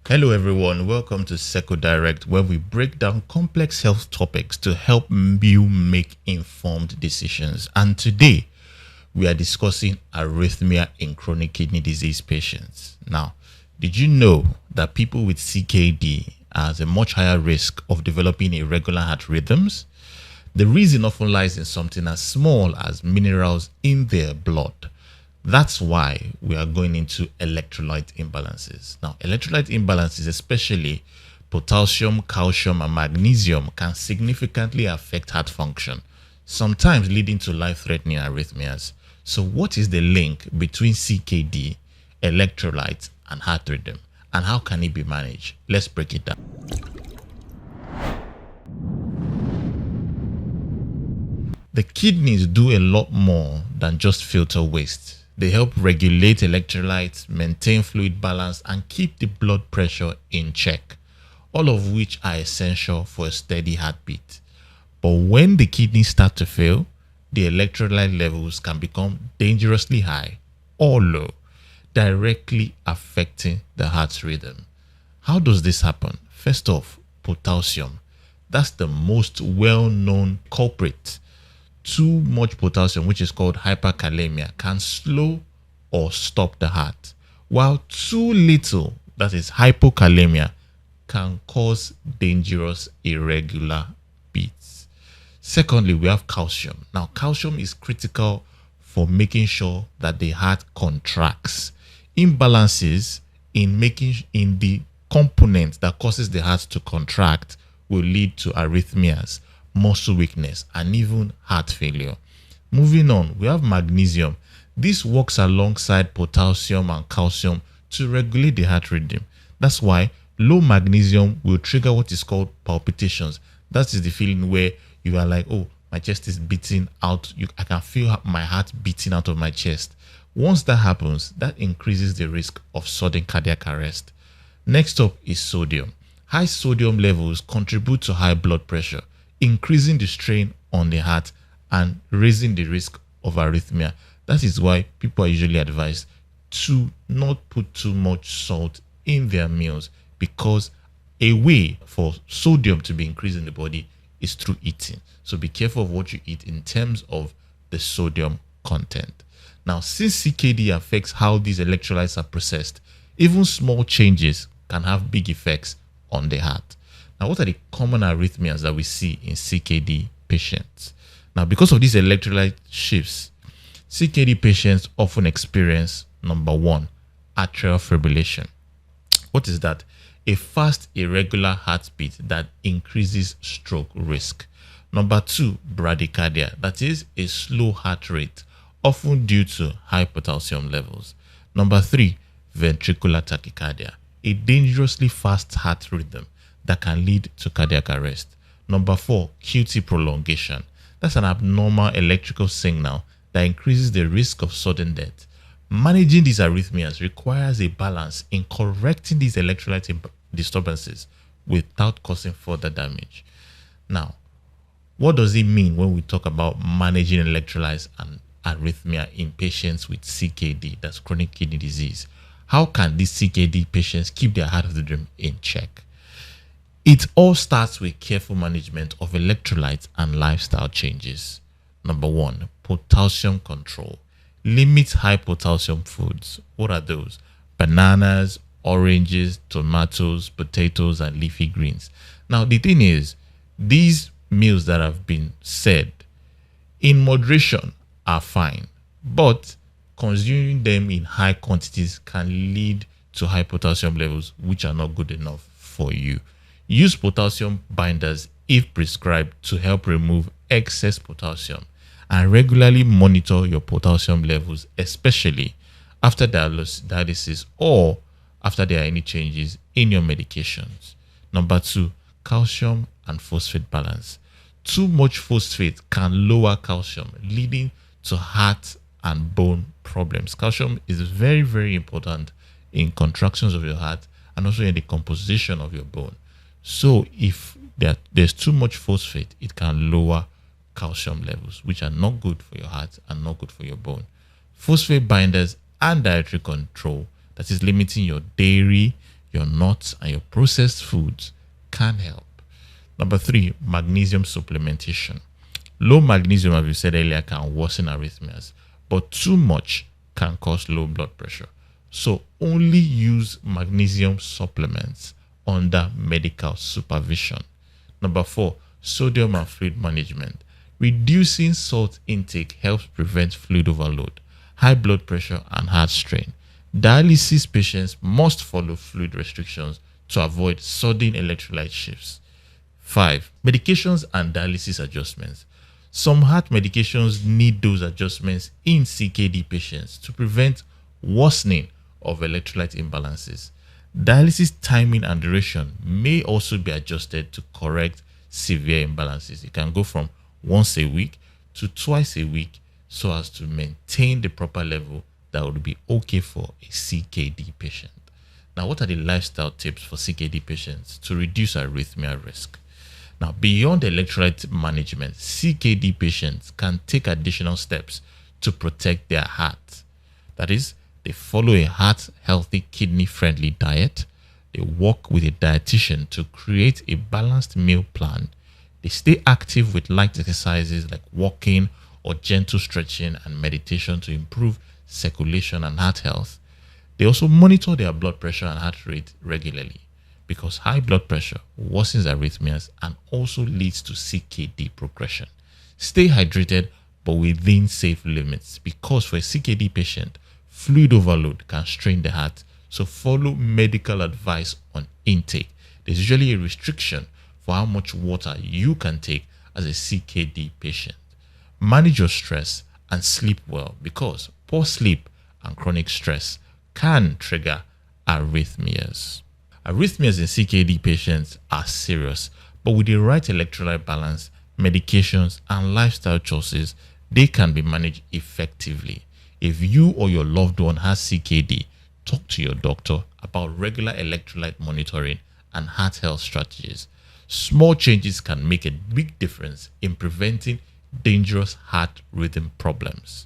Hello, everyone. Welcome to Seco Direct, where we break down complex health topics to help you make informed decisions. And today, we are discussing arrhythmia in chronic kidney disease patients. Now, did you know that people with CKD has a much higher risk of developing irregular heart rhythms? The reason often lies in something as small as minerals in their blood. That's why we are going into electrolyte imbalances. Now, electrolyte imbalances, especially potassium, calcium, and magnesium, can significantly affect heart function, sometimes leading to life-threatening arrhythmias. So, what is the link between CKD, electrolytes, and heart rhythm? And how can it be managed? Let's break it down. The kidneys do a lot more than just filter waste. They help regulate electrolytes, maintain fluid balance, and keep the blood pressure in check, all of which are essential for a steady heartbeat. But when the kidneys start to fail, the electrolyte levels can become dangerously high or low, directly affecting the heart's rhythm. How does this happen? First off, potassium. That's the most well known culprit. Too much potassium, which is called hyperkalemia, can slow or stop the heart, while too little, that is hypokalemia, can cause dangerous irregular beats. Secondly, we have calcium. Now, calcium is critical for making sure that the heart contracts. Imbalances in the component that causes the heart to contract will lead to arrhythmias, muscle weakness, and even heart failure. Moving on, we have magnesium. This works alongside potassium and calcium to regulate the heart rhythm. That's why low magnesium will trigger what is called palpitations. That is the feeling where you are like, oh, my chest is beating out. I can feel my heart beating out of my chest. Once that happens, that increases the risk of sudden cardiac arrest. Next up is sodium. High sodium levels contribute to high blood pressure, increasing the strain on the heart and raising the risk of arrhythmia. That is why people are usually advised to not put too much salt in their meals, because a way for sodium to be increased in the body is through eating. So be careful of what you eat in terms of the sodium content. Now, since CKD affects how these electrolytes are processed, even small changes can have big effects on the heart. Now, what are the common arrhythmias that we see in CKD patients? Now, because of these electrolyte shifts, CKD patients often experience, number one, atrial fibrillation. What is that? A fast, irregular heartbeat that increases stroke risk. Number two, bradycardia. That is a slow heart rate, often due to high potassium levels. Number three, ventricular tachycardia, a dangerously fast heart rhythm that can lead to cardiac arrest. Number four, QT prolongation. That's an abnormal electrical signal that increases the risk of sudden death. Managing these arrhythmias requires a balance in correcting these electrolyte disturbances without causing further damage. Now, what does it mean when we talk about managing electrolytes and arrhythmia in patients with CKD, that's chronic kidney disease? How can these CKD patients keep their heart rhythm in check? It all starts with careful management of electrolytes and lifestyle changes. Number one, potassium control. Limit high potassium foods. What are those? Bananas, oranges, tomatoes, potatoes, and leafy greens. Now, the thing is, these meals that have been said in moderation are fine, but consuming them in high quantities can lead to high potassium levels, which are not good enough for you. Use potassium binders if prescribed to help remove excess potassium, and regularly monitor your potassium levels, especially after dialysis or after there are any changes in your medications. Number two, calcium and phosphate balance. Too much phosphate can lower calcium, leading to heart and bone problems. Calcium is very, very important in contractions of your heart and also in the composition of your bone. So if there's too much phosphate, it can lower calcium levels, which are not good for your heart and not good for your bone. Phosphate binders and dietary control, that is limiting your dairy, your nuts, and your processed foods can help. Number 3, magnesium supplementation. Low magnesium, as we said earlier, can worsen arrhythmias, but too much can cause low blood pressure. So only use magnesium supplements under medical supervision. Number 4, sodium and fluid management. Reducing salt intake helps prevent fluid overload, high blood pressure, and heart strain. Dialysis patients must follow fluid restrictions to avoid sudden electrolyte shifts. 5, medications and dialysis adjustments. Some heart medications need those adjustments in CKD patients to prevent worsening of electrolyte imbalances. Dialysis timing and duration may also be adjusted to correct severe imbalances. It can go from once a week to twice a week so as to maintain the proper level that would be okay for a CKD patient. Now, what are the lifestyle tips for CKD patients to reduce arrhythmia risk? Now, beyond electrolyte management, CKD patients can take additional steps to protect their heart. That is, they follow a heart-healthy, kidney-friendly diet. They work with a dietitian to create a balanced meal plan. They stay active with light exercises like walking or gentle stretching and meditation to improve circulation and heart health. They also monitor their blood pressure and heart rate regularly, because high blood pressure worsens arrhythmias and also leads to CKD progression. Stay hydrated, but within safe limits, because for a CKD patient, fluid overload can strain the heart. So follow medical advice on intake. There's usually a restriction for how much water you can take as a CKD patient. Manage your stress and sleep well, because poor sleep and chronic stress can trigger arrhythmias. Arrhythmias in CKD patients are serious, but with the right electrolyte balance, medications, and lifestyle choices, they can be managed effectively. If you or your loved one has CKD, talk to your doctor about regular electrolyte monitoring and heart health strategies. Small changes can make a big difference in preventing dangerous heart rhythm problems.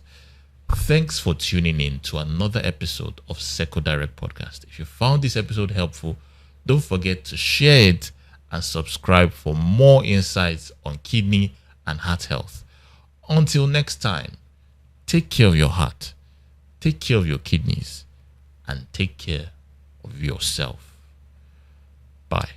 Thanks for tuning in to another episode of Seco Direct Podcast. If you found this episode helpful, don't forget to share it and subscribe for more insights on kidney and heart health. Until next time, take care of your heart, take care of your kidneys, and take care of yourself. Bye.